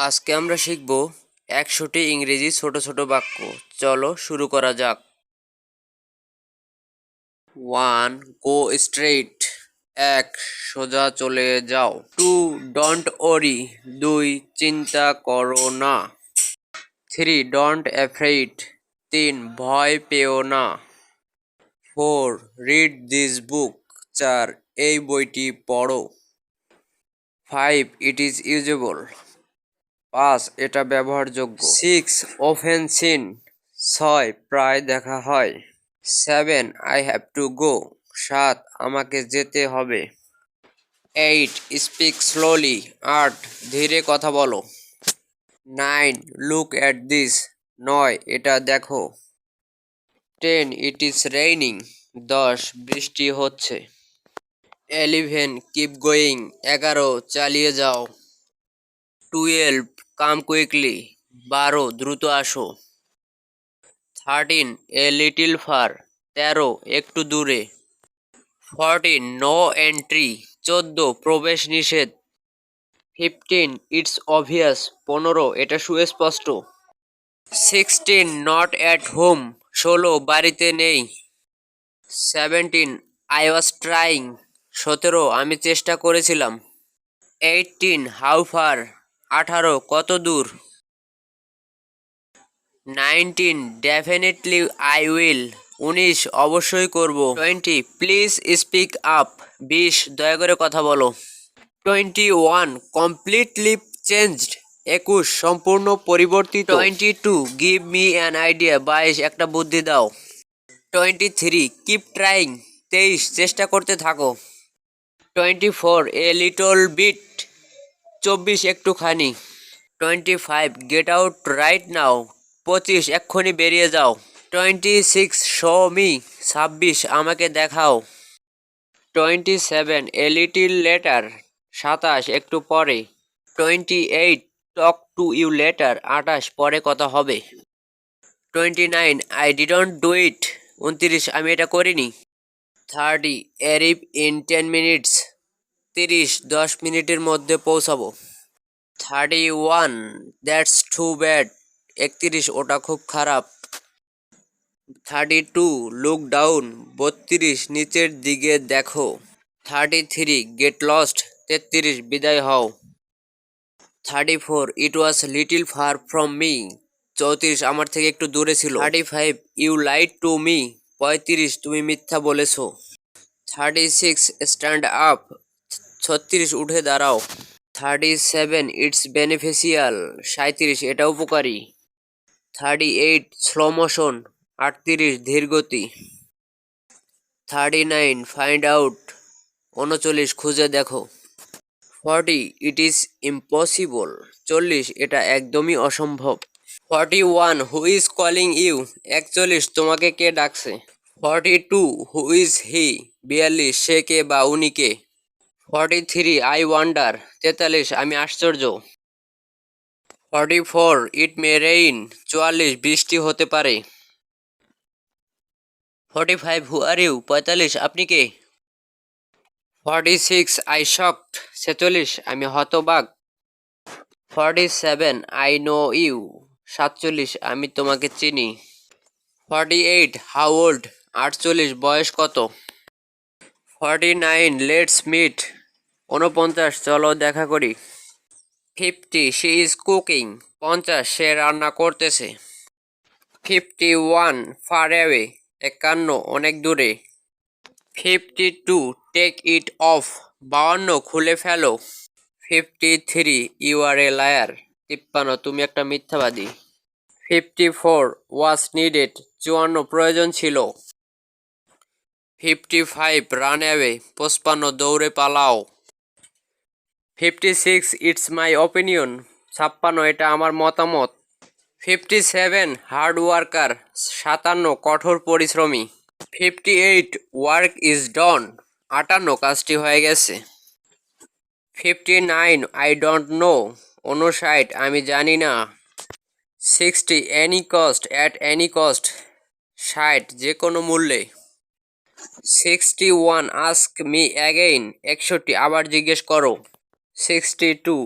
আজকে আমরা শিখব 100টি ইংরেজি ছোট ছোট বাক্য। চলো শুরু করা যাক। 1. গো স্ট্রেইট, 1. সোজা চলে যাও। 2. Don't worry, 2. চিন্তা করো না। 3. Don't afraid, 3. ভয় পেও না। 4. Read this book, 4. এই বইটি পড়ো। 5. It is usable, 5. এটা ব্যবহারযোগ্য। 6. Often seen, 6. প্রায় দেখা হয়। 7. I have to go, 7. আমাকে যেতে হবে। 8. Speak slowly, 8. ধীরে কথা বলো। 9. Look at this, 9. এটা দেখো। 10. It is raining, 10. বৃষ্টি হচ্ছে। 11. Keep going, 11. চালিয়ে যাও। 12. কাম কুইকলি, 12. দ্রুত আসো। 13. A little far, 13. একটু দূরে। 14. No entry, 14. প্রবেশ নিষেধ। 15. It's obvious, 15. এটা সুস্পষ্ট। 16. Not at home, 16. বাড়িতে নেই। 17. I was trying, 17. আমি চেষ্টা করেছিলাম। 18. How far, 18. কত দূর। 19. Definitely I will, 19. অবশ্যই করব। 20. Please speak up, 20. দয়া করে কথা বলো। 21. Completely changed, 21. সম্পূর্ণ পরিবর্তিত। 22. Give me an idea, 22. একটা বুদ্ধি দাও। 23. Keep trying, 23. চেষ্টা করতে থাকো। 24. A little bit, 24. একটুখানি। 25. Get out right now, 25. এক্ষুনি বেরিয়ে যাও। 26. Show me, 26. আমাকে দেখাও। 27. A little later, 27. একটু পরে। 28. Talk to you later, 28. পরে কথা হবে। 29. I didn't do it, 29. আমি এটা করিনি। 30. এরিভ ইন 10 মিনিটস, 30. 10 মিনিটের মধ্যে পৌঁছাবো। 31. That's too bad, 31. ওটা খুব খারাপ। 32. Look down, 32. নিচের দিকে দেখো। 33. Get lost, 33. বিদায় হও। 34. It was little far from me, 34. আমার থেকে একটু দূরে ছিল। 35. You lied to me, 35. তুমি মিথ্যা বলেছো। 36. Stand up, 36. উঠে দাঁড়াও। 37. It's beneficial, 37. এটা উপকারী। 38. Slow motion, 38. ধীর গতি। 39. Find out, 39. খুঁজে দেখো। 40. It is impossible, 40. এটা একদমই অসম্ভব। 41. Who is calling you, 41. তোমাকে কে ডাকছে। 42. Who is he, 42. সে কে বা উনি কে। 43. I wonder, 43. আমি আশ্চর্য। 44. ইট মে রেইন, 44. বৃষ্টি হতে পারে। 45. হু আর ইউ, 45. আপনি কে। 46. I shocked, 46. আমি হতবাক। 47. I know you, 47. আমি তোমাকে চিনি। 48. How old, 48. বয়স কত। 49. Let's meet, 49. চলো দেখা করি। 50. She is cooking, 50. সে রান্না করতেছে। 51. Far away, 51. অনেক দূরে। 52. Take it off, 52. খুলে ফেলো। 53. You R a liar, 53. তুমি একটা মিথ্যাবাদী। 54. ওয়াজ নিডেড, 54. প্রয়োজন ছিল। 55. Run away, 55. দৌড়ে পালাও। 56. It's my opinion, 56. এটা আমার মতামত। 57. Hard worker, 57. কঠোর পরিশ্রমী। 58. ওয়ার্ক ইজ ডন, 58. কাজটি হয়ে গেছে। 59. I don't know, 59. আমি জানি না। 60. Any cost, at any cost, 60. যে কোনো মূল্যে। 61. Ask me again, 61. আবার জিজ্ঞেস করো। 62.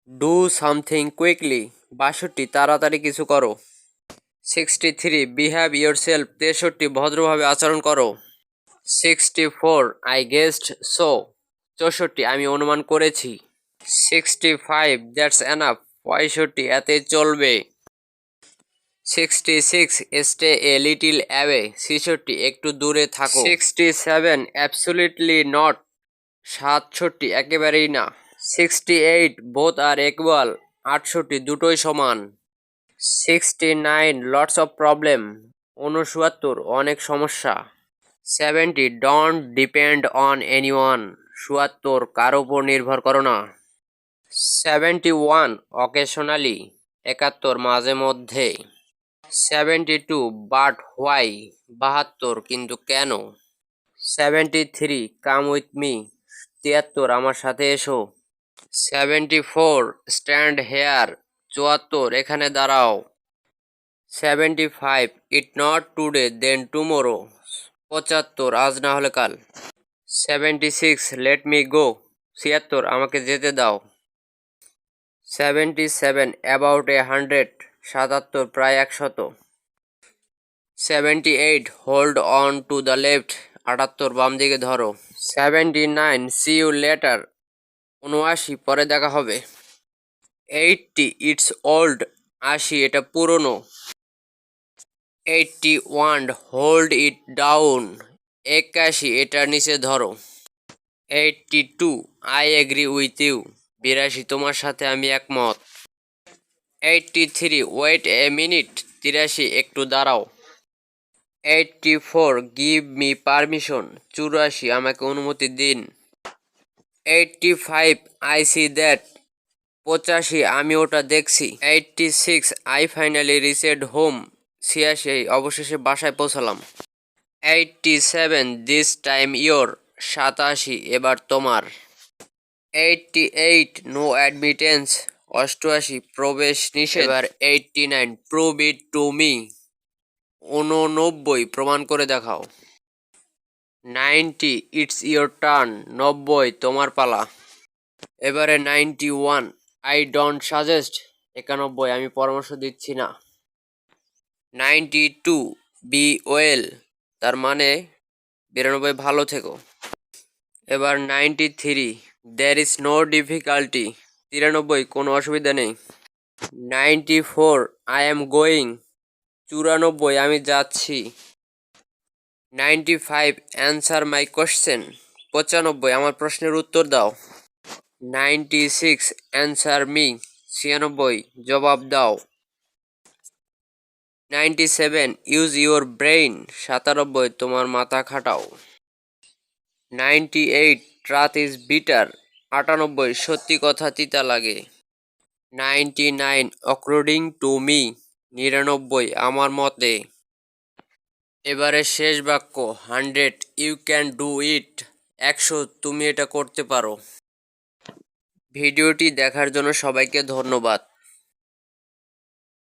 ডু সামথিং কুইকলি, 62 তাড়াতাড়ি কিছু করো। 63 বিহেভ ইয়োরসেলফ, 63 ভদ্রভাবে আচরণ করো। 64 আই গেসড সো, 64 আমি অনুমান করেছি। 65 দ্যাটস এনাফ, 65 এতে চলবে। 66 স্টে এ লিটিল অ্যাওয়ে, 66 একটু দূরে থাকো। 67 অ্যাবসলিউটলি নট, 67 একেবারেই না। 68 বোথ আর ইকুয়াল, 68 দুটোই সমান। 69 লটস অফ প্রবলেম, 69 অনেক সমস্যা। 70 ডোন্ট ডিপেন্ড অন এনিওয়ান, ৭৭ কারো উপর নির্ভর করো না। 71 অকেশনালি, ৭১ মাঝে মধ্যে। 72 বাট হোয়াই, ৭২ কিন্তু কেন। 73 কাম উইথ মি, ৭৩ আমার সাথে এসো। 74 স্ট্যান্ড হেয়ার, ৭৪ এখানে দাঁড়াও। 75 it not today then tomorrow, ৭৫ আজ না হলে কাল। 76 লেট মি গো, ৭৬ আমাকে যেতে দাও। 77 অ্যাবাউট 100, ৭৭ প্রায় ১০০। 78 hold on to the left, ৭৮ বাম দিকে ধরো। 79 সি ইউ লেটার, ৭৯ পরে দেখা হবে। 80 ইটস ওল্ড, ৮০ এটা পুরনো। 81 হোল্ড ইট ডাউন, ৮১ এটার নিচে ধরো। 82 আই এগ্রি উইথ ইউ, ৮২ তোমার সাথে আমি একমত। 83 ওয়েট এ মিনিট, ৮৩ একটু দাঁড়াও। 84 গিভ মি পারমিশন, ৮৪ আমাকে অনুমতি দিন। 85 আই সি দ্যাট, ৮৫ আমি ওটা দেখছি। 86 আই ফাইনালি রিচেড হোম, ৮৬ অবশেষে বাসায় পৌঁছালাম। 87 দিস টাইম ইয়োর, ৮৭ এবার তোমার। 88 নো অ্যাডমিটেন্স, ৮৮ প্রবেশ নিষেধ। এবার 89 প্রুভ ইট টু মি, 89 প্রমাণ করে দেখাও। 90 ইটস ইয়োর টার্ন, ৯০ তোমার পালা। এবারে 91 আই ডোন্ট সাজেস্ট, ৯১ আমি পরামর্শ দিচ্ছি না। 92 বি ওয়েল, তার মানে ৯২ ভালো থেকো। এবার 93 দ্যার ইজ নো ডিফিকাল্টি, ৯৩ কোনো অসুবিধা নেই। 94 আই এম গোয়িং, ৯৪ আমি যাচ্ছি। 95 অ্যান্সার মাই কোশ্চেন, ৯৫ আমার প্রশ্নের উত্তর দাও। 96 অ্যান্সার মি, ৯৬ জবাব দাও। 97 ইউজ ইউর ব্রেইন, ৯৭ তোমার মাথা খাটাও। 98 ট্রাথ ইজ বিটার, ৯৮ সত্যি কথা তিতা লাগে। 99 অকর্ডিং টু মি, ৯৯ আমার মতে। এবারে শেষ বাক্য 100 ইউ ক্যান ডু ইট, ১০০ তুমি এটা করতে পারো। ভিডিওটি দেখার জন্য সবাইকে ধন্যবাদ।